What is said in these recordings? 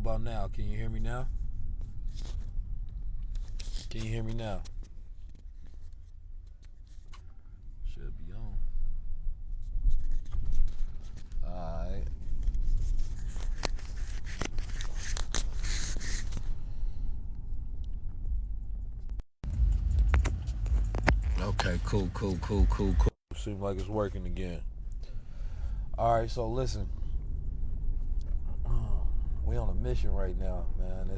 about now? Can you hear me now? Can you hear me now? Should be on. Alright. Okay, cool. Seems like it's working again. Alright, so listen. We on a mission right now, man.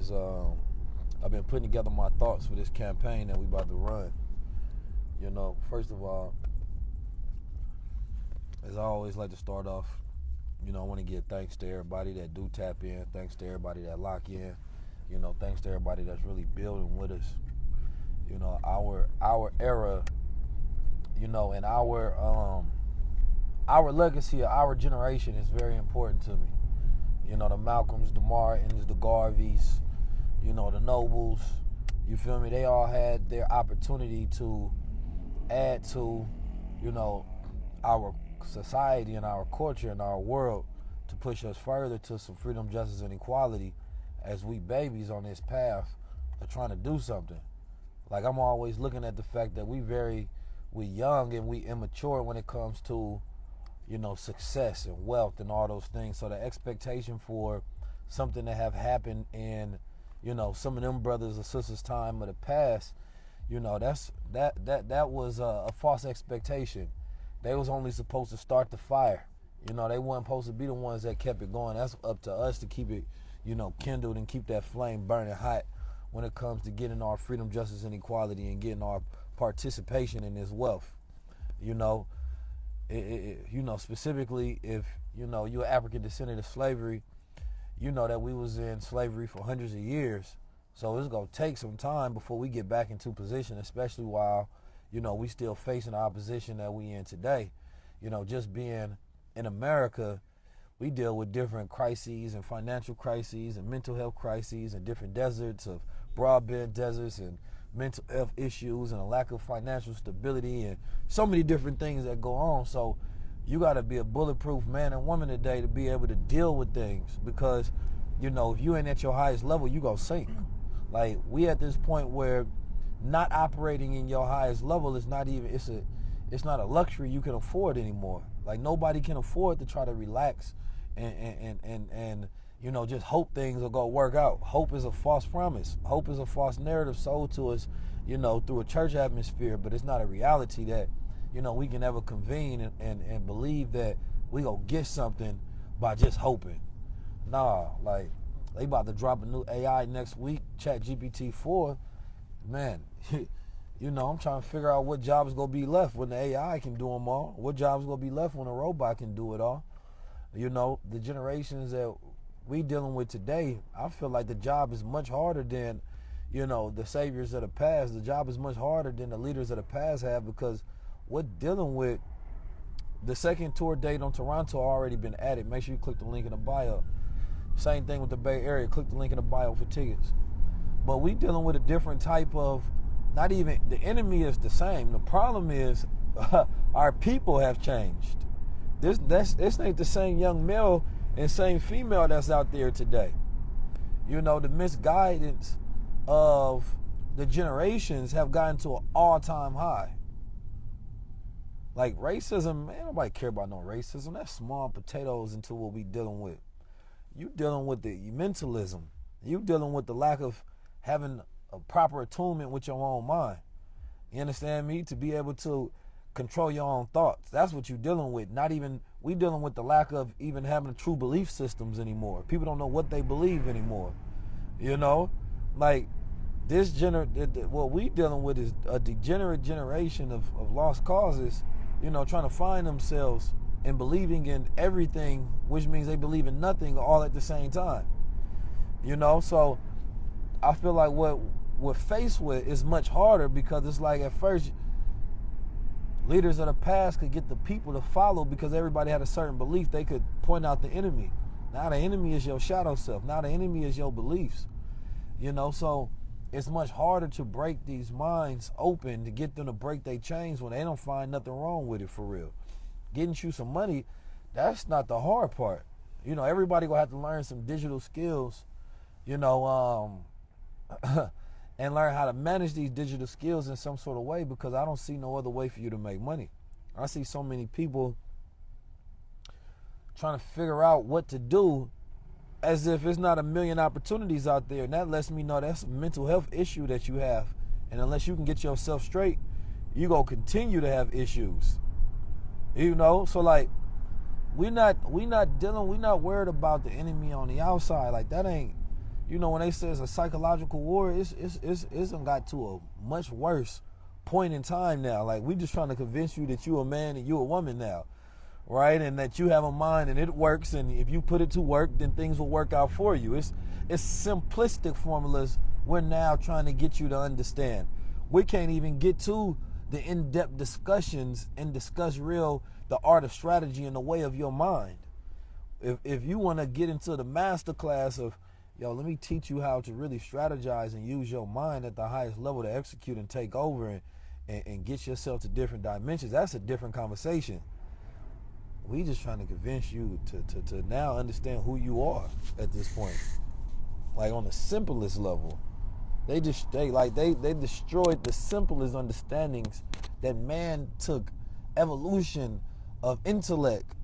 I've been putting together my thoughts for this campaign that we about to run. You know, first of all, as I always like to start off, you know, I want to give thanks to everybody that do tap in. Thanks to everybody that lock in. You know, thanks to everybody that's really building with us. You know, our era, you know, and our legacy of our generation is very important to me. You know, the Malcolms, the Martins, the Garveys, you know, the Nobles, you feel me? They all had their opportunity to add to, you know, our society and our culture and our world to push us further to some freedom, justice, and equality as we babies on this path of trying to do something. Like, I'm always looking at the fact that we young and we immature when it comes to, you know, success and wealth and all those things. So the expectation for something to have happened in, you know, some of them brothers or sisters' time of the past, you know, that was a false expectation. They was only supposed to start the fire. You know, they weren't supposed to be the ones that kept it going. That's up to us to keep it, you know, kindled and keep that flame burning hot when it comes to getting our freedom, justice, and equality and getting our participation in this wealth. You know, you know, specifically if, you know, you're African descendant of slavery, you know that we was in slavery for hundreds of years. So it's going to take some time before we get back into position, especially while, you know, we still facing the opposition that we in today. You know, just being in America, we deal with different crises and financial crises and mental health crises and different deserts of broadband deserts and mental health issues and a lack of financial stability and so many different things that go on. So you got to be a bulletproof man and woman today to be able to deal with things, because, you know, if you ain't at your highest level, you gonna sink. Like, we at this point where not operating in your highest level is not even, it's not a luxury you can afford anymore. Like, nobody can afford to try to relax and you know, just hope things will go work out. Hope is a false promise. Hope is a false narrative sold to us, you know, through a church atmosphere, but it's not a reality that, you know, we can ever convene and believe that we gonna get something by just hoping. Nah, like, they about to drop a new AI next week, ChatGPT 4. Man, you know, I'm trying to figure out what jobs gonna be left when the AI can do them all. What jobs gonna be left when a robot can do it all? You know, the generations that we dealing with today, I feel like the job is much harder than, you know, the saviors of the past. The job is much harder than the leaders of the past have, because we're dealing with the second tour date on Toronto already been added. Make sure you click the link in the bio. Same thing with the Bay Area. Click the link in the bio for tickets. But we dealing with a different type of, not even, the enemy is the same. The problem is our people have changed. This ain't the same young male and same female that's out there today. You know, the misguidance of the generations have gotten to an all-time high. Like, racism, man, nobody care about no racism. That's small potatoes into what we dealing with. You dealing with the mentalism. You dealing with the lack of having a proper attunement with your own mind. You understand me? To be able to control your own thoughts. That's what you're dealing with. Not even, we dealing with the lack of even having true belief systems anymore. People don't know what they believe anymore. You know? Like, what we dealing with is a degenerate generation of lost causes, you know, trying to find themselves and believing in everything, which means they believe in nothing all at the same time. You know, so I feel like what we're faced with is much harder, because it's like, at first, leaders of the past could get the people to follow because everybody had a certain belief. They could point out the enemy. Now the enemy is your shadow self. Now the enemy is your beliefs. You know, so it's much harder to break these minds open, to get them to break their chains when they don't find nothing wrong with it for real. Getting you some money, that's not the hard part. You know, everybody gonna have to learn some digital skills you know, and learn how to manage these digital skills in some sort of way, because I don't see no other way for you to make money. I see so many people trying to figure out what to do as if it's not a million opportunities out there. And that lets me know that's a mental health issue that you have. And unless you can get yourself straight, you're going to continue to have issues. You know, so like, we're not worried about the enemy on the outside. Like, that ain't, you know, when they say it's a psychological war, it's got to a much worse point in time now. Like, we just trying to convince you that you a man and you a woman now, right? And that you have a mind and it works, and if you put it to work, then things will work out for you. It's simplistic formulas we're now trying to get you to understand. We can't even get to the in-depth discussions and discuss the art of strategy and the way of your mind. If you want to get into the master class of, yo, let me teach you how to really strategize and use your mind at the highest level to execute and take over and get yourself to different dimensions, that's a different conversation. We just trying to convince you to now understand who you are at this point. Like, on the simplest level. They destroyed the simplest understandings that man took. Evolution of intellect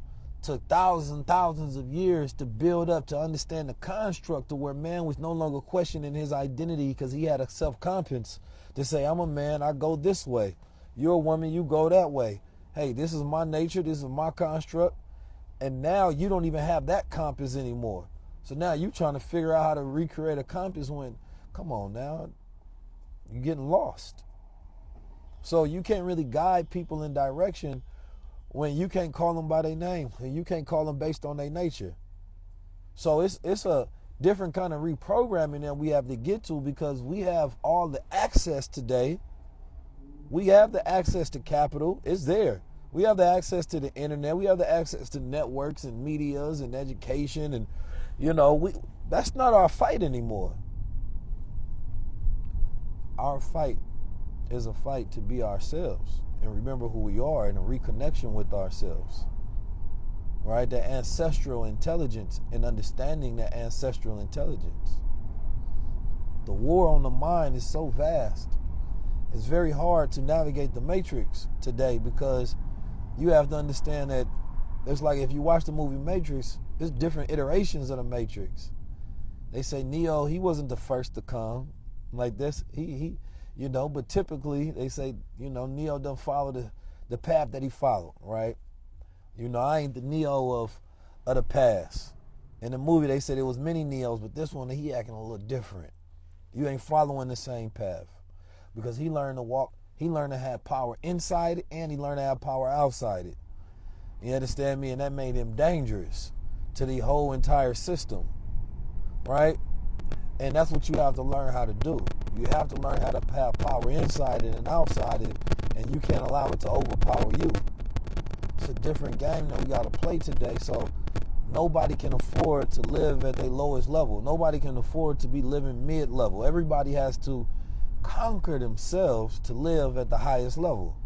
took thousands of years to build up, to understand the construct to where man was no longer questioning his identity because he had a self-confidence to say, I'm a man, I go this way. You're a woman, you go that way. Hey, this is my nature, this is my construct. And now you don't even have that compass anymore. So now you're trying to figure out how to recreate a compass when, come on now, you're getting lost. So you can't really guide people in direction when you can't call them by their name, and you can't call them based on their nature. So it's a different kind of reprogramming that we have to get to, because we have all the access today. We have the access to capital. It's there. We have the access to the internet. We have the access to networks and medias and education. And, you know, that's not our fight anymore. Our fight is a fight to be ourselves and remember who we are, and a reconnection with ourselves. Right? The ancestral intelligence and understanding that ancestral intelligence. The war on the mind is so vast. It's very hard to navigate the matrix today, because you have to understand that it's like, if you watch the movie Matrix, there's different iterations of the Matrix. They say Neo, he wasn't the first to come like this. He you know, but typically they say, you know, Neo doesn't follow the path that he followed, right? You know, I ain't the Neo of the past. In the movie, they said there was many Neos, but this one, he acting a little different. You ain't following the same path, because he learned to walk. He learned to have power inside it, and he learned to have power outside it. You understand me? And that made him dangerous to the whole entire system, right? And that's what you have to learn how to do. You have to learn how to have power inside it and outside it, and you can't allow it to overpower you. It's a different game that we got to play today, so nobody can afford to live at their lowest level. Nobody can afford to be living mid-level. Everybody has to conquer themselves to live at the highest level.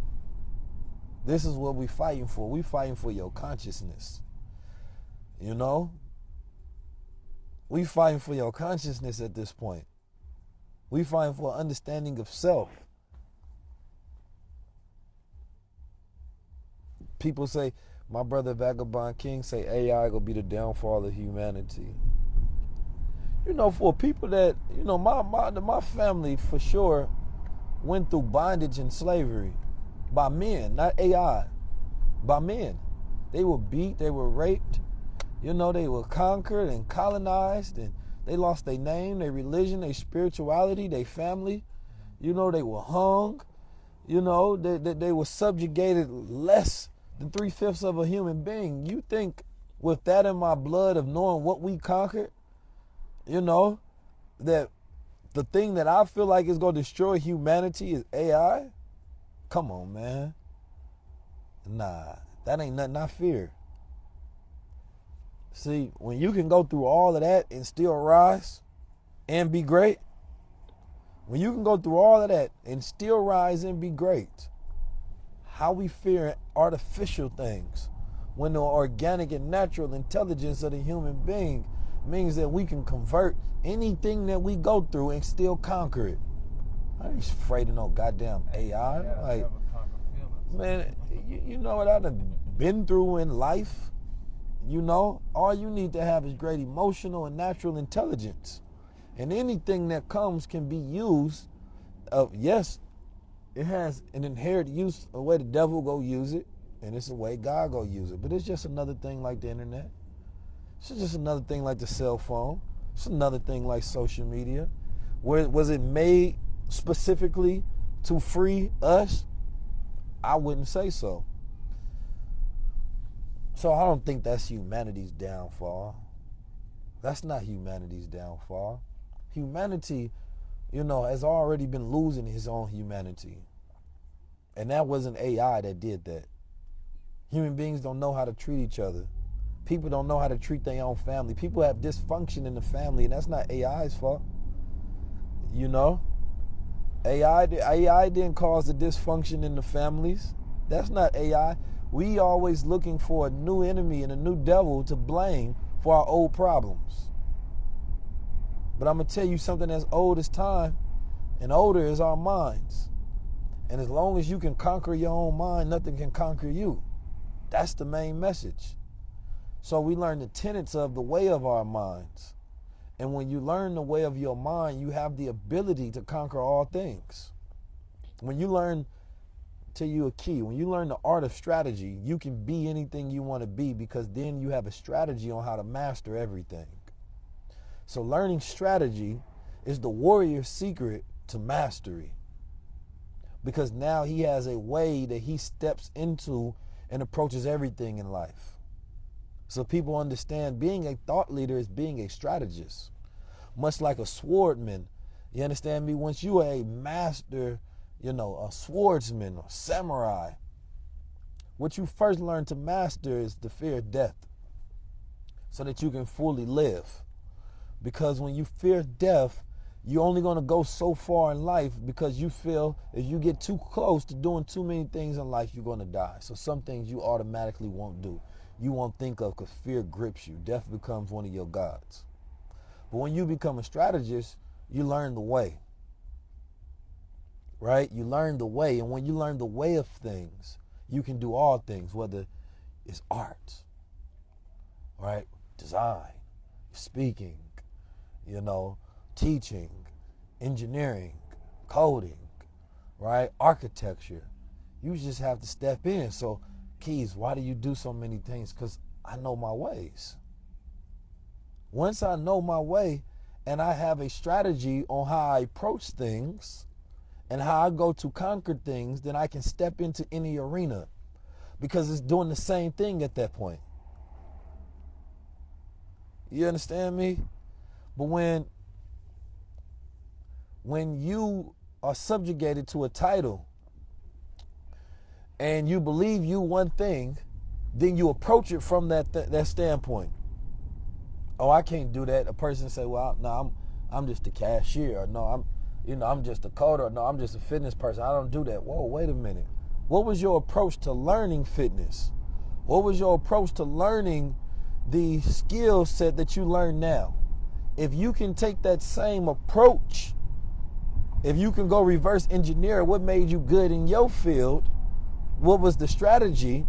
This is what we're fighting for. We're fighting for your consciousness. You know? We fighting for your consciousness at this point. We fighting for understanding of self. People say, my brother Vagabond King say AI gonna be the downfall of humanity. You know, for people that, you know, my family for sure went through bondage and slavery by men, not AI, by men. They were beat, they were raped, you know, they were conquered and colonized, and they lost their name, their religion, their spirituality, their family. You know, they were hung. You know, they were subjugated less than 3/5 of a human being. You think with that in my blood of knowing what we conquered, you know, that the thing that I feel like is going to destroy humanity is AI? Come on, man. Nah, that ain't nothing I fear. See, when you can go through all of that and still rise and be great, when you can go through all of that and still rise and be great, how we fear artificial things when the organic and natural intelligence of the human being means that we can convert anything that we go through and still conquer it. I ain't afraid of no goddamn AI. Yeah, like, never conquer feelings. man, you know what I done been through in life? You know, all you need to have is great emotional and natural intelligence. And anything that comes can be used. Yes, it has an inherent use, a way the devil go use it, and it's a way God go use it. But it's just another thing like the internet. It's just another thing like the cell phone. It's another thing like social media. Was it made specifically to free us? I wouldn't say so. So I don't think that's humanity's downfall. That's not humanity's downfall. Humanity, has already been losing his own humanity. And that wasn't AI that did that. Human beings don't know how to treat each other. People don't know how to treat their own family. People have dysfunction in the family, and that's not AI's fault. AI didn't cause the dysfunction in the families. That's not AI. We always looking for a new enemy and a new devil to blame for our old problems. But I'm going to tell you something that's old as time, and older is our minds. And as long as you can conquer your own mind, nothing can conquer you. That's the main message. So we learn the tenets of the way of our minds. And when you learn the way of your mind, you have the ability to conquer all things. When you learn, tell you a key, when you learn the art of strategy, you can be anything you want to be, because then you have a strategy on how to master everything. So learning strategy is the warrior's secret to mastery, because now he has a way that he steps into and approaches everything in life. So people understand being a thought leader is being a strategist, much like a swordman. You understand me? Once you are a master, a swordsman or samurai, what you first learn to master is the fear of death, so that you can fully live. Because when you fear death, you're only going to go so far in life, because you feel if you get too close to doing too many things in life, you're going to die. So some things you automatically won't do. You won't think of, because fear grips you. Death becomes one of your gods. But when you become a strategist, you learn the way. Right? You learn the way. And when you learn the way of things, you can do all things, whether it's art, right? Design, speaking, teaching, engineering, coding, right? Architecture. You just have to step in. So, Keys, why do you do so many things? Because I know my ways. Once I know my way and I have a strategy on how I approach things and how I go to conquer things, then I can step into any arena, because it's doing the same thing at that point. You understand me? But when you are subjugated to a title and you believe you one thing, then you approach it from that standpoint. Oh, I can't do that. A person say, well, no, I'm just a cashier. Or no, I'm just a coder. Or no, I'm just a fitness person. I don't do that. Whoa, wait a minute. What was your approach to learning fitness? What was your approach to learning the skill set that you learn now? If you can take that same approach, if you can go reverse engineer what made you good in your field, what was the strategy,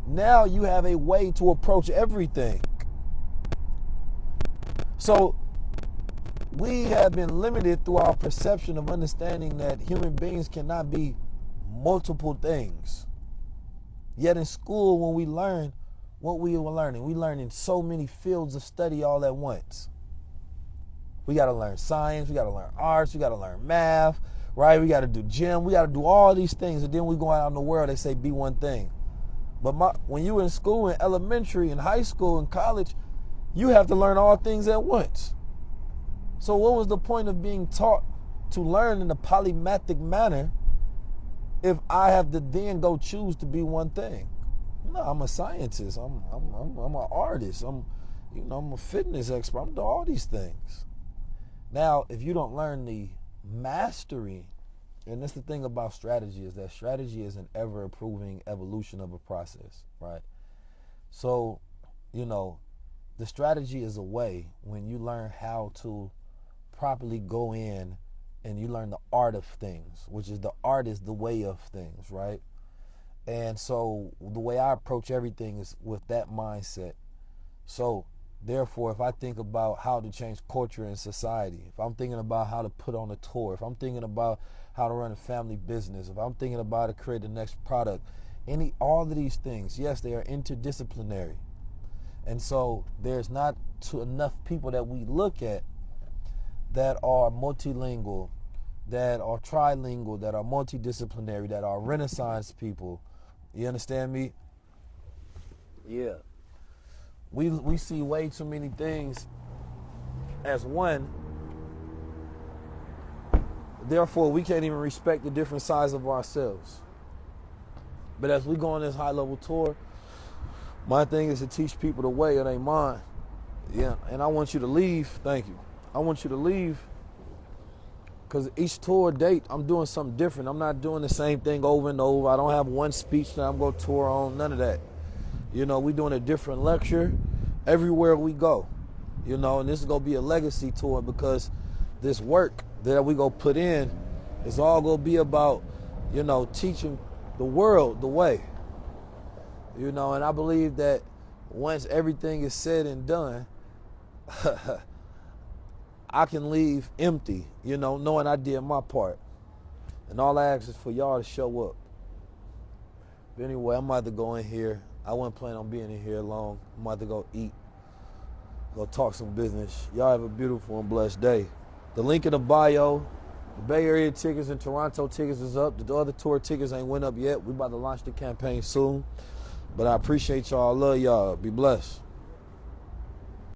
now you have a way to approach everything. So we have been limited through our perception of understanding that human beings cannot be multiple things. Yet in school, when we learn what we were learning, we learn in so many fields of study all at once. We got to learn science, we got to learn arts, we got to learn math, right? We got to do gym, we got to do all these things, and then we go out in the world, they say be one thing. But when you were in school, in elementary, in high school, in college, you have to learn all things at once. So what was the point of being taught to learn in a polymathic manner if I have to then go choose to be one thing? No, I'm a scientist. I'm an artist. I'm a fitness expert. I'm doing all these things. Now, if you don't learn the mastery, and that's the thing about strategy, is that strategy is an ever-improving evolution of a process, right? So, The strategy is a way when you learn how to properly go in and you learn the art of things, which is the art is the way of things, right? And so the way I approach everything is with that mindset. So therefore, if I think about how to change culture and society, if I'm thinking about how to put on a tour, if I'm thinking about how to run a family business, if I'm thinking about how to create the next product, all of these things, yes, they are interdisciplinary. And so there's not enough people that we look at that are multilingual, that are trilingual, that are multidisciplinary, that are Renaissance people. You understand me? Yeah. We see way too many things as one. Therefore, we can't even respect the different sides of ourselves. But as we go on this high-level tour, my thing is to teach people the way, it ain't mine. Yeah, and I want you to leave. Thank you. I want you to leave because each tour date, I'm doing something different. I'm not doing the same thing over and over. I don't have one speech that I'm going to tour on, none of that. You know, we're doing a different lecture everywhere we go. You know, and this is going to be a legacy tour because this work that we going to put in is all going to be about, you know, teaching the world the way. You know, and I believe that once everything is said and done, I can leave empty, you know, knowing I did my part. And all I ask is for y'all to show up. But anyway, I'm about to go in here. I wasn't planning on being in here long. I'm about to go eat, go talk some business. Y'all have a beautiful and blessed day. The link in the bio, the Bay Area tickets and Toronto tickets is up. The other tour tickets ain't went up yet. We about to launch the campaign soon. But I appreciate y'all. I love y'all. Be blessed.